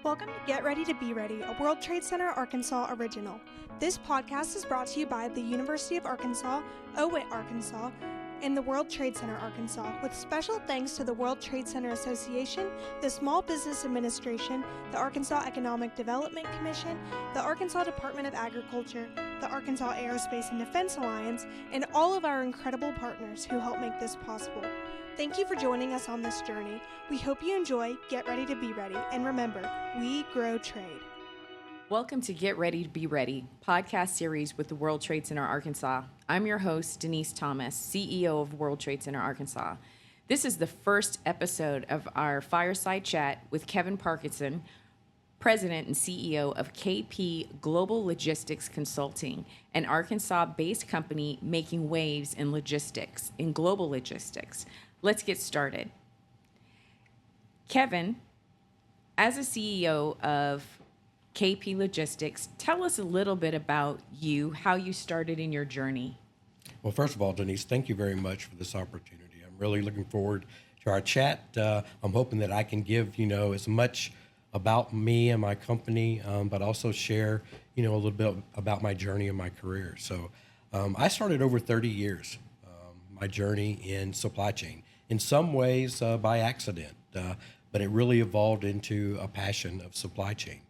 Welcome to Get Ready to Be Ready, a World Trade Center Arkansas original. This podcast is brought to you by the University of Arkansas, OWIT Arkansas, and the World Trade Center Arkansas, with special thanks to the World Trade Center Association, the Small Business Administration, the Arkansas Economic Development Commission, the Arkansas Department of Agriculture, the Arkansas Aerospace and Defense Alliance, and all of our incredible partners who help make this possible. Thank you for joining us on this journey. We hope you enjoy, Get Ready to Be Ready, and remember, we grow trade. Welcome to Get Ready to Be Ready, podcast series with the World Trade Center Arkansas. I'm your host, Denise Thomas, CEO of World Trade Center Arkansas. This is the first episode of our Fireside chat with Kevin Parkerson, President and CEO of KP Global Logistics Consulting, an Arkansas-based company making waves in logistics, in global logistics. Let's get started. Kevin, as a CEO of KP Logistics, tell us a little bit about you, how you started in your journey. Well, first of all, Denise, thank you very much for this opportunity. I'm really looking forward to our chat. I'm hoping that I can give, as much about me and my company, but also share, a little bit about my journey and my career. So I started over 30 years, my journey in supply chain, in some ways by accident, but it really evolved into a passion of supply chain.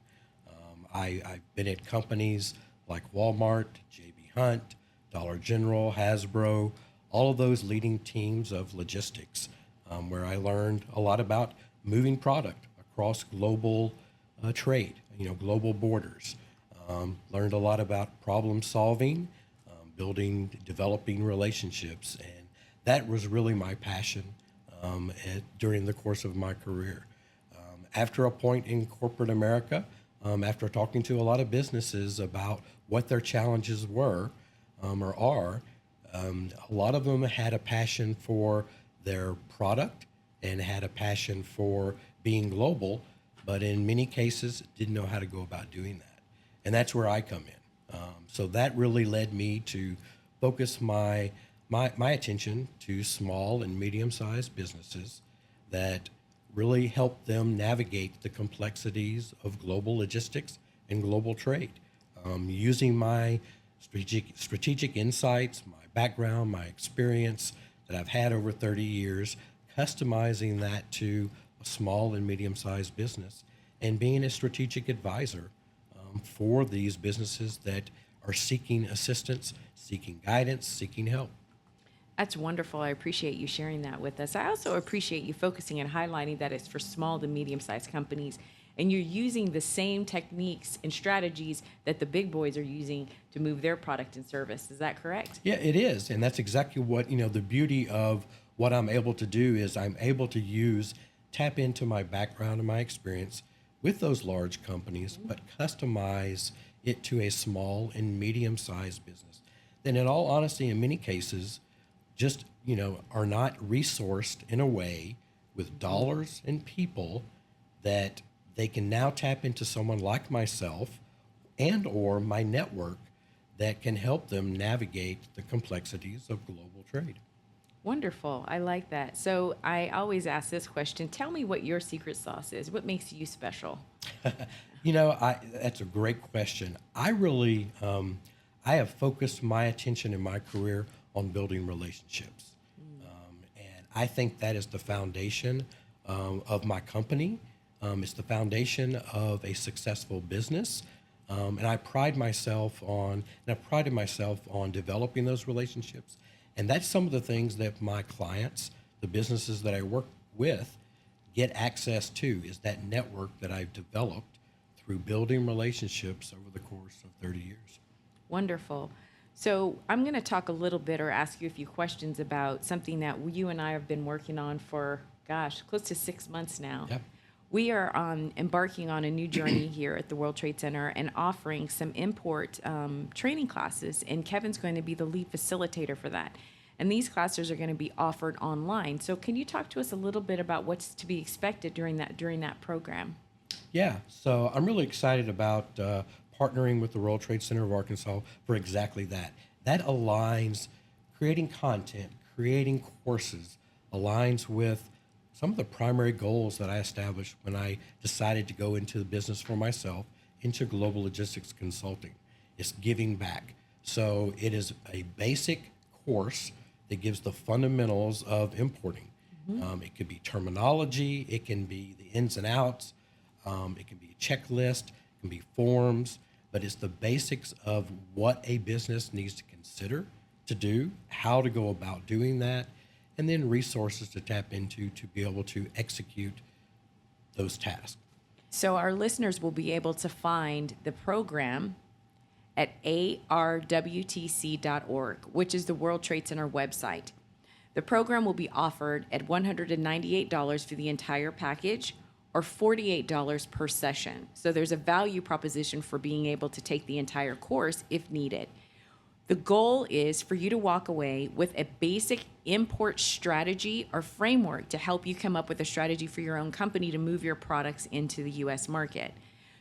I've been at companies like Walmart, J.B. Hunt, Dollar General, Hasbro, all of those leading teams of logistics, where I learned a lot about moving product across global trade, global borders. Learned a lot about problem solving, developing relationships, and that was really my passion during the course of my career. After a point in corporate America, after talking to a lot of businesses about what their challenges were or are, a lot of them had a passion for their product and had a passion for being global, but in many cases didn't know how to go about doing that. And that's where I come in. So that really led me to focus my attention to small and medium-sized businesses that really help them navigate the complexities of global logistics and global trade. Using my strategic insights, my background, my experience that I've had over 30 years, customizing that to a small and medium-sized business, and being a strategic advisor for these businesses that are seeking assistance, seeking guidance, seeking help. That's wonderful. I appreciate you sharing that with us. I also appreciate you focusing and highlighting that it's for small to medium-sized companies, and you're using the same techniques and strategies that the big boys are using to move their product and service. Is that correct? Yeah, it is, and that's exactly what, the beauty of what I'm able to do is I'm able to tap into my background and my experience with those large companies, but customize it to a small and medium-sized business. Then in all honesty, in many cases, just, are not resourced in a way with dollars and people that they can now tap into someone like myself and or my network that can help them navigate the complexities of global trade. Wonderful. I like that. So I always ask this question. Tell me what your secret sauce is. What makes you special? That's a great question. I really, I have focused my attention in my career on building relationships. And I think that is the foundation of my company. It's the foundation of a successful business. And I prided myself on developing those relationships. And that's some of the things that my clients, the businesses that I work with, get access to, is that network that I've developed through building relationships over the course of 30 years. Wonderful. So I'm going to talk a little bit or ask you a few questions about something that you and I have been working on for, close to 6 months now. Yep. We are embarking on a new journey here at the World Trade Center and offering some import training classes, and Kevin's going to be the lead facilitator for that. And these classes are going to be offered online. So can you talk to us a little bit about what's to be expected during that program? Yeah, so I'm really excited about partnering with the World Trade Center of Arkansas for exactly that. That aligns creating content, creating courses, aligns with some of the primary goals that I established when I decided to go into the business for myself, into global logistics consulting, is giving back. So it is a basic course that gives the fundamentals of importing. It could be terminology, it can be the ins and outs, it can be a checklist, it can be forms, but it's the basics of what a business needs to consider to do, how to go about doing that, and then resources to tap into to be able to execute those tasks. So our listeners will be able to find the program at arwtc.org, which is the World Trade Center website. The program will be offered at $198 for the entire package or $48 per session. So there's a value proposition for being able to take the entire course if needed. The goal is for you to walk away with a basic import strategy or framework to help you come up with a strategy for your own company to move your products into the U.S. market.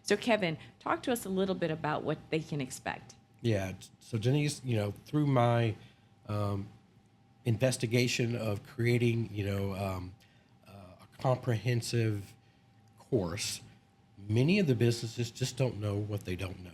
So Kevin, talk to us a little bit about what they can expect. Yeah. So Denise, through my investigation of creating, a comprehensive course, many of the businesses just don't know what they don't know.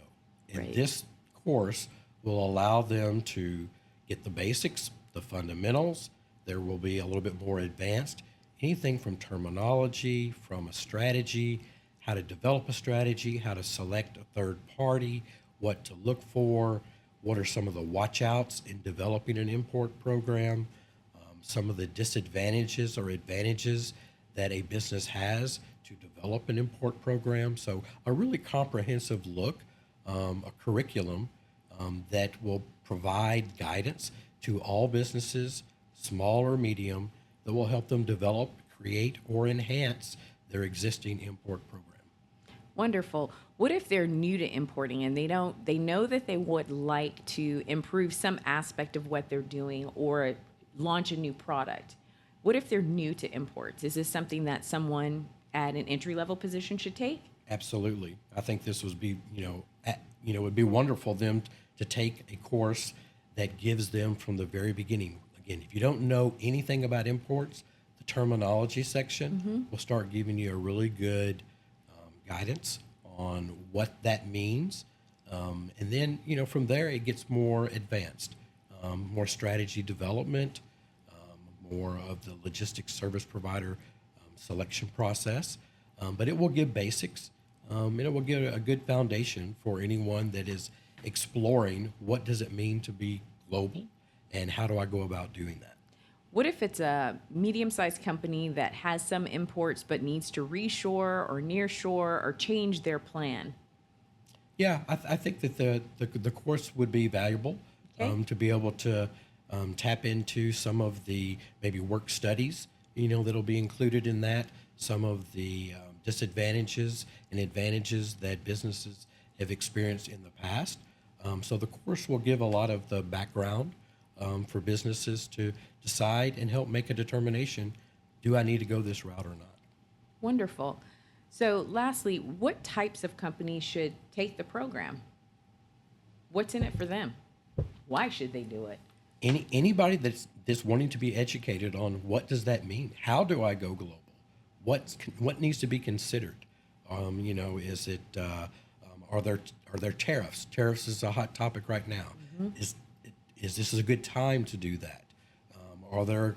And Right. this course will allow them to get the basics, the fundamentals. There will be a little bit more advanced, anything from terminology, from a strategy, how to develop a strategy, how to select a third party, what to look for, what are some of the watch outs in developing an import program, some of the disadvantages or advantages that a business has to develop an import program. So a really comprehensive look, a curriculum that will provide guidance to all businesses, small or medium, that will help them develop, create, or enhance their existing import program. Wonderful. What if they're new to importing and they know that they would like to improve some aspect of what they're doing or launch a new product? What if they're new to imports? Is this something that someone at an entry-level position should take? Absolutely. I think this would be, it would be wonderful them to take a course that gives them from the very beginning. Again, if you don't know anything about imports, the terminology section will start giving you a really good guidance on what that means. And then, from there, it gets more advanced, more strategy development, more of the logistics service provider selection process. But it will give basics, and it will give a good foundation for anyone that is exploring what does it mean to be global and how do I go about doing that. What if it's a medium-sized company that has some imports but needs to reshore or nearshore or change their plan? Yeah, I think that the course would be valuable to be able to tap into some of the maybe work studies, that'll be included in that, some of the disadvantages and advantages that businesses have experienced in the past. So the course will give a lot of the background for businesses to decide and help make a determination, do I need to go this route or not? Wonderful. So lastly, what types of companies should take the program? What's in it for them? Why should they do it? Anybody that's wanting to be educated on what does that mean? How do I go global? What needs to be considered? Is it are there tariffs? Tariffs is a hot topic right now. Is this a good time to do that? Are there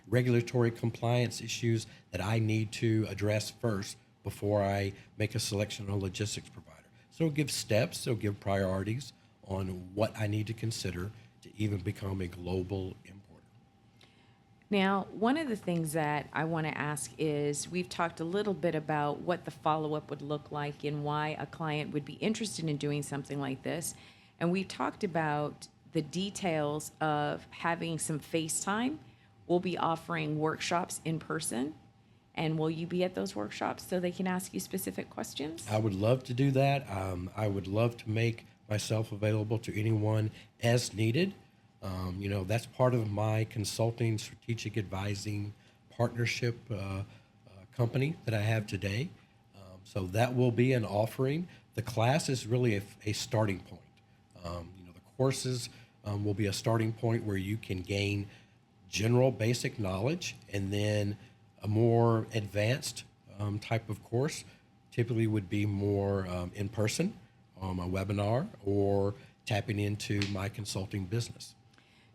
regulatory compliance issues that I need to address first before I make a selection on a logistics provider? So it'll give steps, it'll give priorities on what I need to consider to even become a global importer. Now, one of the things that I want to ask is we've talked a little bit about what the follow-up would look like and why a client would be interested in doing something like this. And we've talked about the details of having some FaceTime. We'll be offering workshops in person. And will you be at those workshops so they can ask you specific questions? I would love to do that. I would love to make myself available to anyone as needed. That's part of my consulting, strategic advising partnership company that I have today. So that will be an offering. The class is really a starting point. The courses will be a starting point where you can gain general basic knowledge and then A more advanced type of course typically would be more in person, a webinar, or tapping into my consulting business.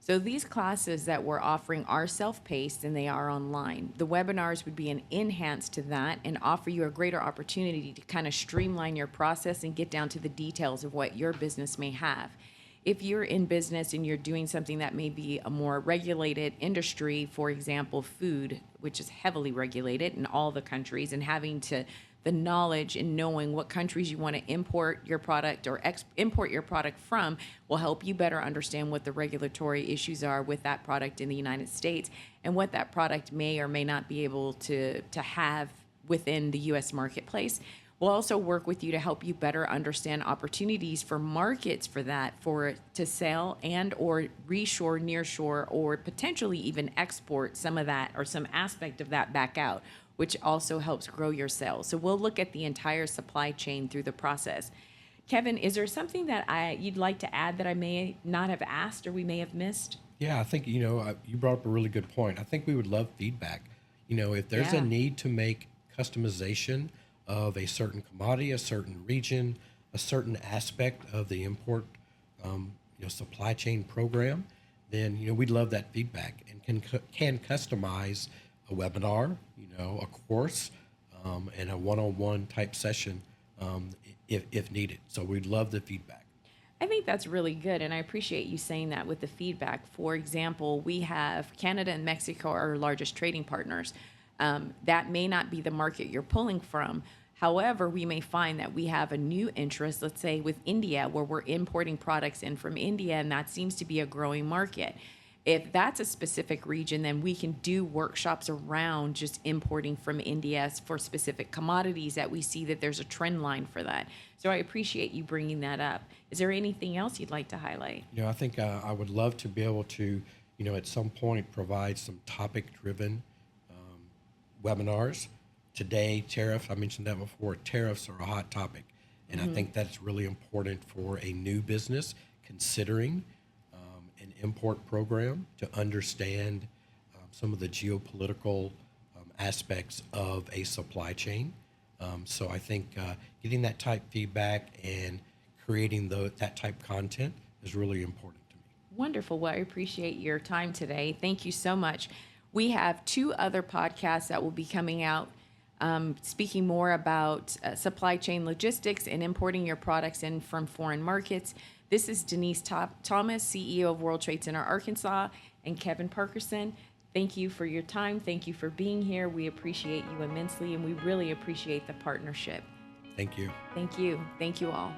So these classes that we're offering are self-paced and they are online. The webinars would be an enhance to that and offer you a greater opportunity to kind of streamline your process and get down to the details of what your business may have. If you're in business and you're doing something that may be a more regulated industry, for example, food, which is heavily regulated in all the countries, and having to the knowledge and knowing what countries you want to import your product or import your product from will help you better understand what the regulatory issues are with that product in the United States and what that product may or may not be able to have within the U.S. marketplace. We'll also work with you to help you better understand opportunities for markets for that, for to sell and or reshore, nearshore, or potentially even export some of that or some aspect of that back out, which also helps grow your sales. So we'll look at the entire supply chain through the process. Kevin, is there something that you'd like to add that I may not have asked or we may have missed? Yeah, I think, you brought up a really good point. I think we would love feedback. If there's a need to make customization of a certain commodity, a certain region, a certain aspect of the import, supply chain program, then, we'd love that feedback and can customize a webinar, a course, and a one-on-one type session if needed. So we'd love the feedback. I think that's really good, and I appreciate you saying that with the feedback. For example, we have Canada and Mexico are our largest trading partners. That may not be the market you're pulling from. However, we may find that we have a new interest, let's say with India, where we're importing products in from India, and that seems to be a growing market. If that's a specific region, then we can do workshops around just importing from India for specific commodities that we see that there's a trend line for that. So I appreciate you bringing that up. Is there anything else you'd like to highlight? I think I would love to be able to, at some point provide some topic-driven webinars. Today, I mentioned that before, tariffs are a hot topic. And I think that's really important for a new business considering an import program to understand some of the geopolitical aspects of a supply chain. So I think getting that type feedback and creating that type content is really important to me. Wonderful. Well, I appreciate your time today. Thank you so much. We have 2 other podcasts that will be coming out speaking more about supply chain logistics and importing your products in from foreign markets. This is Denise Thomas, CEO of World Trade Center Arkansas, and Kevin Parkerson. Thank you for your time. Thank you for being here. We appreciate you immensely, and we really appreciate the partnership. Thank you. Thank you. Thank you all.